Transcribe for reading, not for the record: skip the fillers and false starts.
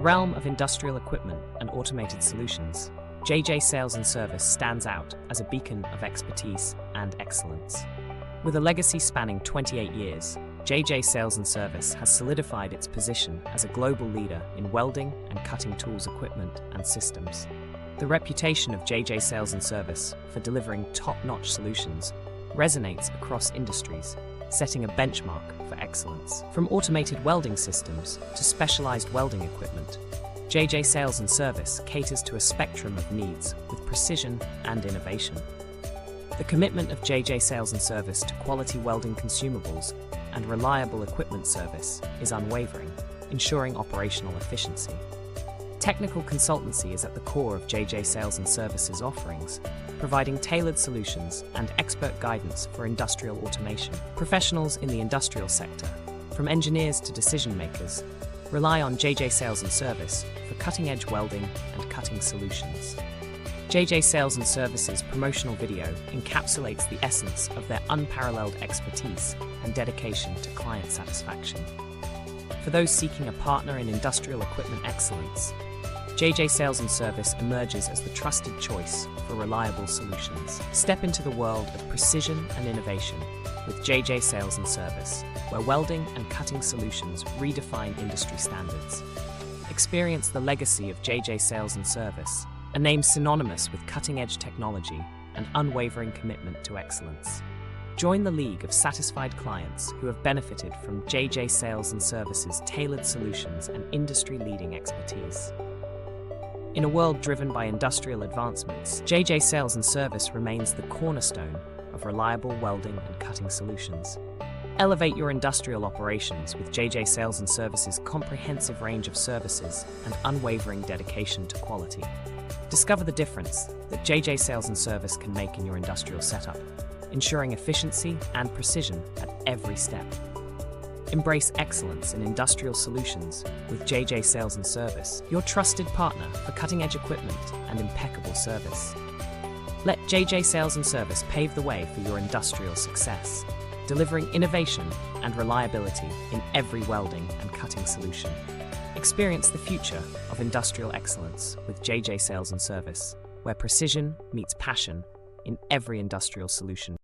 the realm of industrial equipment and automated solutions, JJ Sales and Service stands out as a beacon of expertise and excellence. With a legacy spanning 28 years, JJ Sales and Service has solidified its position as a global leader in welding and cutting tools equipment and systems. The reputation of JJ Sales and Service for delivering top-notch solutions resonates across industries, setting a benchmark for excellence. From automated welding systems to specialized welding equipment, JJ Sales and Service caters to a spectrum of needs with precision and innovation. The commitment of JJ Sales and Service to quality welding consumables and reliable equipment service is unwavering, ensuring operational efficiency. Technical consultancy is at the core of JJ Sales and Service's offerings, providing tailored solutions and expert guidance for industrial automation. Professionals in the industrial sector, from engineers to decision makers, rely on JJ Sales and Service for cutting-edge welding and cutting solutions. JJ Sales and Service's promotional video encapsulates the essence of their unparalleled expertise and dedication to client satisfaction. For those seeking a partner in industrial equipment excellence, JJ Sales and Service emerges as the trusted choice for reliable solutions. Step into the world of precision and innovation with JJ Sales and Service, where welding and cutting solutions redefine industry standards. Experience the legacy of JJ Sales and Service, a name synonymous with cutting-edge technology and unwavering commitment to excellence. Join the league of satisfied clients who have benefited from JJ Sales and Service's tailored solutions and industry-leading expertise. In a world driven by industrial advancements, JJ Sales and Service remains the cornerstone of reliable welding and cutting solutions. Elevate your industrial operations with JJ Sales and Service's comprehensive range of services and unwavering dedication to quality. Discover the difference that JJ Sales and Service can make in your industrial setup, ensuring efficiency and precision at every step. Embrace excellence in industrial solutions with JJ Sales and Service, your trusted partner for cutting-edge equipment and impeccable service. Let JJ Sales and Service pave the way for your industrial success, delivering innovation and reliability in every welding and cutting solution. Experience the future of industrial excellence with JJ Sales and Service, where precision meets passion in every industrial solution.